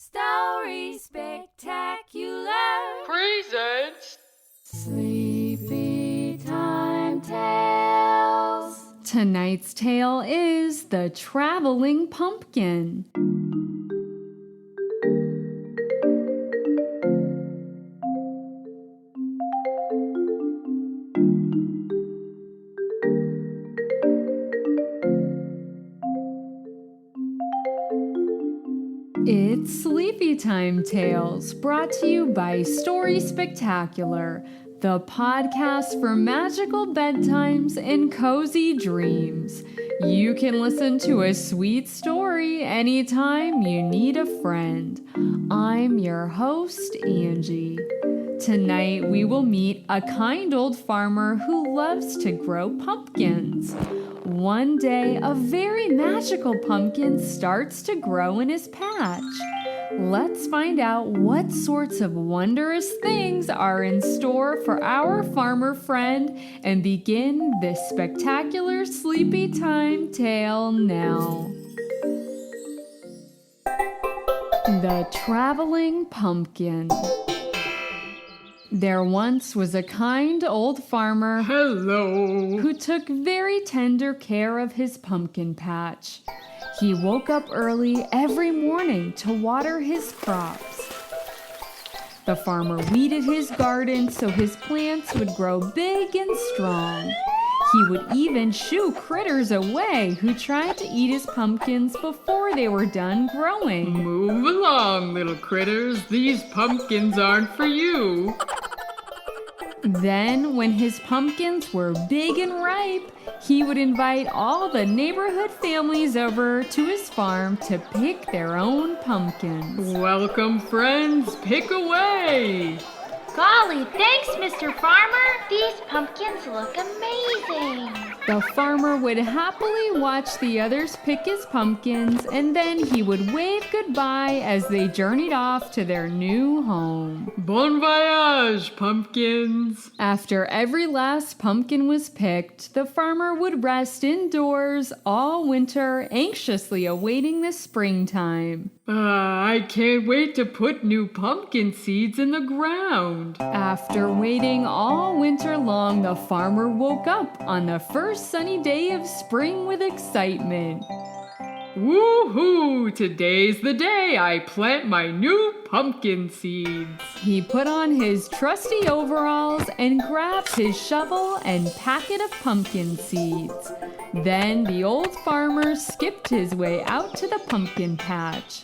Story Spectacular presents Sleepy Time Tales. Tonight's tale is The Traveling Pumpkin. It's Sleepy Time Tales, brought to you by Story Spectacular, the podcast for magical bedtimes and cozy dreams. You can listen to a sweet story anytime you need a friend. I'm your host, Angie. Tonight we will meet a kind old farmer who loves to grow pumpkins. One day, a very magical pumpkin starts to grow in his patch. Let's find out what sorts of wondrous things are in store for our farmer friend and begin this spectacular sleepy time tale now. The Traveling Pumpkin. There once was a kind old farmer who took very tender care of his pumpkin patch. He woke up early every morning to water his crops. The farmer weeded his garden so his plants would grow big and strong. He would even shoo critters away who tried to eat his pumpkins before they were done growing. Move along, little critters. These pumpkins aren't for you. Then, when his pumpkins were big and ripe, he would invite all the neighborhood families over to his farm to pick their own pumpkins. Welcome, friends. Pick away. Golly, thanks, Mr. Farmer. These pumpkins look amazing. The farmer would happily watch the others pick his pumpkins, and then he would wave goodbye as they journeyed off to their new home. Bon voyage, pumpkins. After every last pumpkin was picked, the farmer would rest indoors all winter, anxiously awaiting the springtime. I can't wait to put new pumpkin seeds in the ground. After waiting all winter long, the farmer woke up on the first sunny day of spring with excitement. Woohoo! Today's the day I plant my new pumpkin seeds. He put on his trusty overalls and grabbed his shovel and packet of pumpkin seeds. Then the old farmer skipped his way out to the pumpkin patch.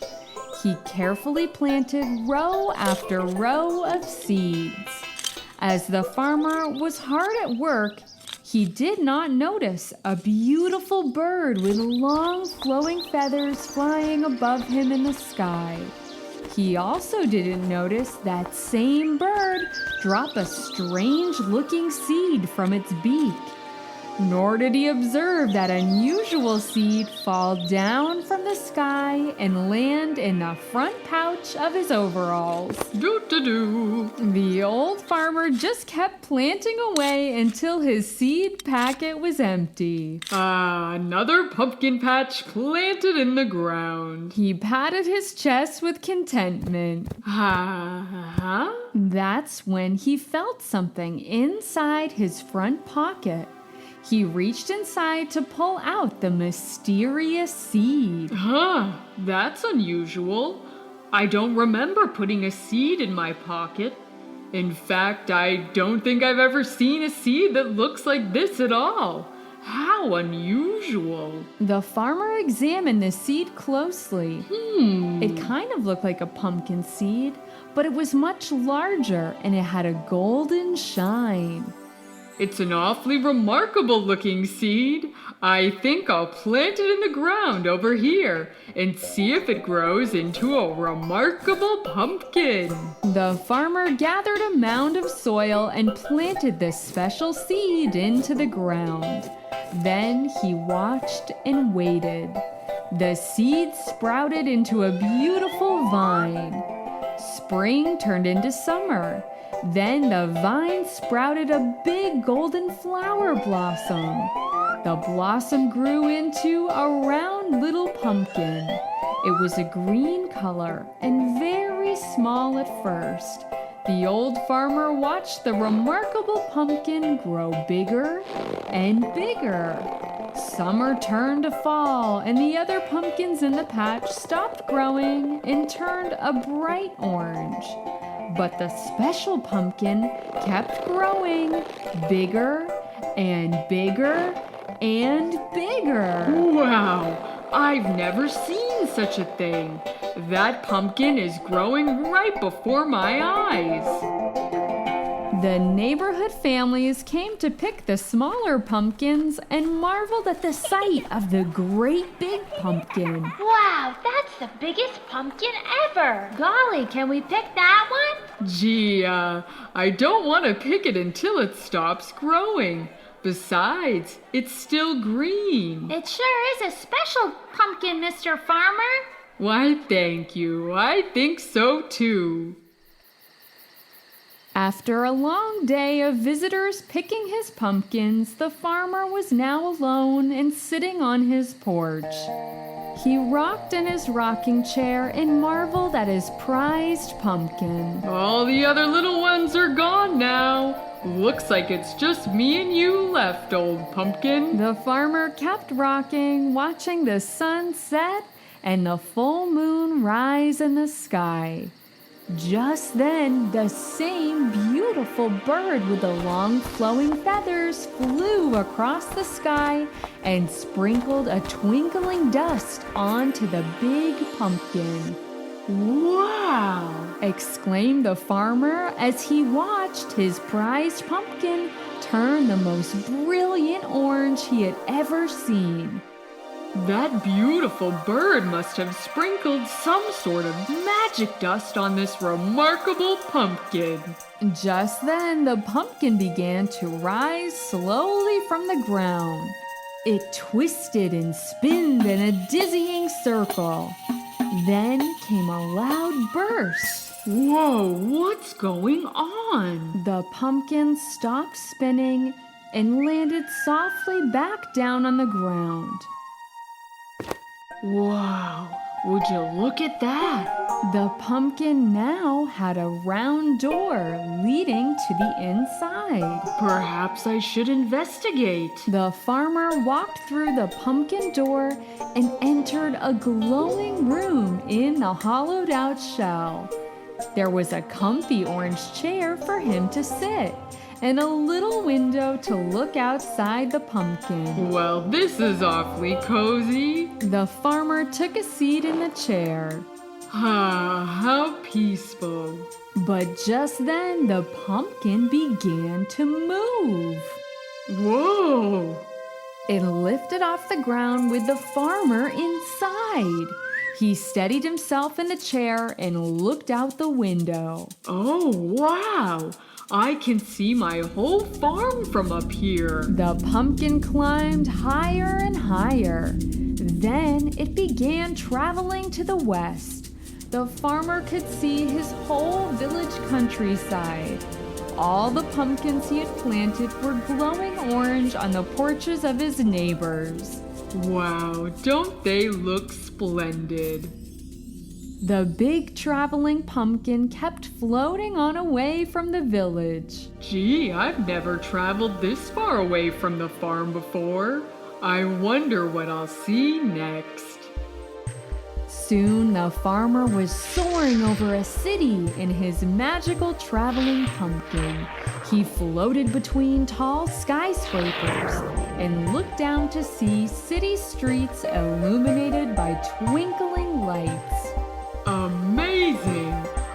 He carefully planted row after row of seeds. As the farmer was hard at work, he did not notice a beautiful bird with long flowing feathers flying above him in the sky. He also didn't notice that same bird drop a strange-looking seed from its beak. Nor did he observe that unusual seed fall down from the sky and land in the front pouch of his overalls. Do-do-do. The old farmer just kept planting away until his seed packet was empty. Another pumpkin patch planted in the ground. He patted his chest with contentment. That's when he felt something inside his front pocket. He reached inside to pull out the mysterious seed. That's unusual. I don't remember putting a seed in my pocket. In fact, I don't think I've ever seen a seed that looks like this at all. How unusual. The farmer examined the seed closely. It kind of looked like a pumpkin seed, but it was much larger and it had a golden shine. It's an awfully remarkable looking seed. I think I'll plant it in the ground over here and see if it grows into a remarkable pumpkin. The farmer gathered a mound of soil and planted this special seed into the ground. Then he watched and waited. The seed sprouted into a beautiful vine. Spring turned into summer. Then the vine sprouted a big golden flower blossom. The blossom grew into a round little pumpkin. It was a green color and very small at first. The old farmer watched the remarkable pumpkin grow bigger and bigger. Summer turned to fall, and the other pumpkins in the patch stopped growing and turned a bright orange. But the special pumpkin kept growing bigger and bigger and bigger. Wow! I've never seen such a thing. That pumpkin is growing right before my eyes. The neighborhood families came to pick the smaller pumpkins and marveled at the sight of the great big pumpkin. Wow, that's the biggest pumpkin ever. Golly, can we pick that one? Gee, I don't want to pick it until it stops growing. Besides, it's still green. It sure is a special pumpkin, Mr. Farmer. Why, thank you. I think so too. After a long day of visitors picking his pumpkins, the farmer was now alone and sitting on his porch. He rocked in his rocking chair and marveled at his prized pumpkin. All the other little ones are gone now. Looks like it's just me and you left, old pumpkin. The farmer kept rocking, watching the sun set and the full moon rise in the sky. Just then, the same beautiful bird with the long flowing feathers flew across the sky and sprinkled a twinkling dust onto the big pumpkin. Wow! Exclaimed the farmer as he watched his prized pumpkin turn the most brilliant orange he had ever seen. That beautiful bird must have sprinkled some sort of magic dust on this remarkable pumpkin. Just then, the pumpkin began to rise slowly from the ground. It twisted and spinned in a dizzying circle. Then came a loud burst. Whoa, what's going on? The pumpkin stopped spinning and landed softly back down on the ground. Wow, would you look at that? The pumpkin now had a round door leading to the inside. Perhaps I should investigate. The farmer walked through the pumpkin door and entered a glowing room in the hollowed out shell. There was a comfy orange chair for him to sit and a little window to look outside the pumpkin. Well, this is awfully cozy. The farmer took a seat in the chair. Ah, how peaceful. But just then the pumpkin began to move. Whoa! It lifted off the ground with the farmer inside. He steadied himself in the chair and looked out the window. Oh, wow! I can see my whole farm from up here. The pumpkin climbed higher and higher. Then it began traveling to the west. The farmer could see his whole village countryside. All the pumpkins he had planted were glowing orange on the porches of his neighbors. Wow, don't they look splendid? The big traveling pumpkin kept floating on away from the village. Gee, I've never traveled this far away from the farm before. I wonder what I'll see next. Soon the farmer was soaring over a city in his magical traveling pumpkin. He floated between tall skyscrapers and looked down to see city streets illuminated by twinkling lights. Amazing!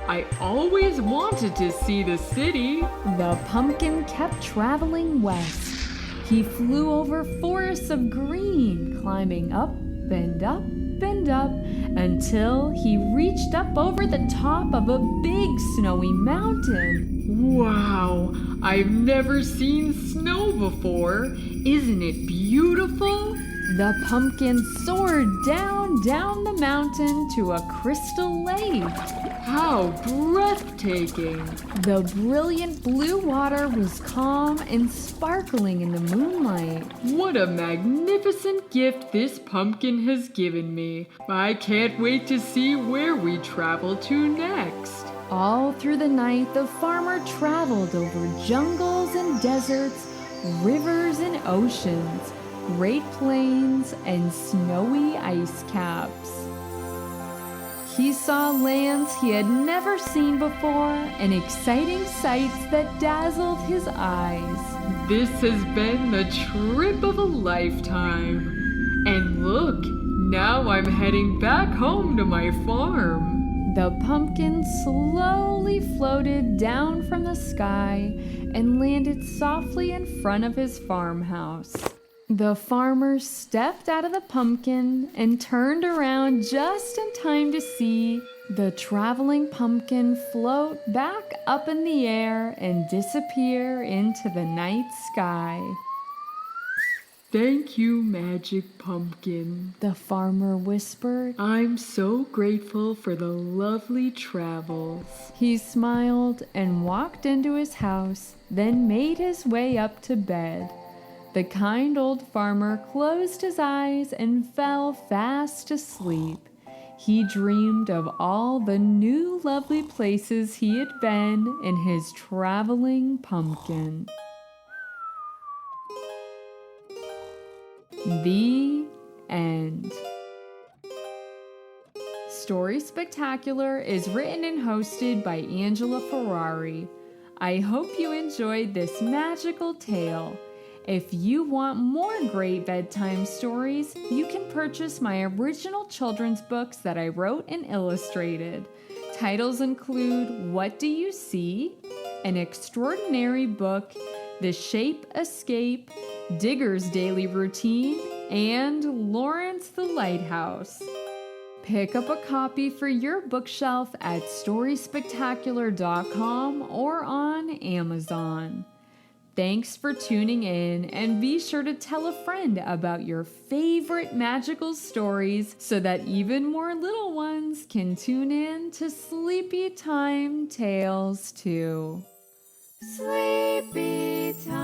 I always wanted to see the city. The pumpkin kept traveling west. He flew over forests of green, climbing up and up and up until he reached up over the top of a big snowy mountain. Wow, I've never seen snow before. Isn't it beautiful? The pumpkin soared down the mountain to a crystal lake. How breathtaking! The brilliant blue water was calm and sparkling in the moonlight. What a magnificent gift this pumpkin has given me. I can't wait to see where we travel to next. All through the night, the farmer traveled over jungles and deserts, rivers and oceans, great plains and snowy ice caps. He saw lands he had never seen before and exciting sights that dazzled his eyes. This has been the trip of a lifetime. And look, now I'm heading back home to my farm. The pumpkin slowly floated down from the sky and landed softly in front of his farmhouse. The farmer stepped out of the pumpkin and turned around just in time to see the traveling pumpkin float back up in the air and disappear into the night sky. Thank you, Magic Pumpkin. The farmer whispered. I'm so grateful for the lovely travels. He smiled and walked into his house, then made his way up to bed. The kind old farmer closed his eyes and fell fast asleep. He dreamed of all the new lovely places he had been in his traveling pumpkin. The end. Story Spectacular is written and hosted by Angela Ferrari. I hope you enjoyed this magical tale. If you want more great bedtime stories, you can purchase my original children's books that I wrote and illustrated. Titles include What Do You See?, An Extraordinary Book, The Shape Escape, Digger's Daily Routine, and Lawrence the Lighthouse. Pick up a copy for your bookshelf at StorySpectacular.com or on Amazon. Thanks for tuning in, and be sure to tell a friend about your favorite magical stories so that even more little ones can tune in to Sleepy Time Tales too. Sleepy time.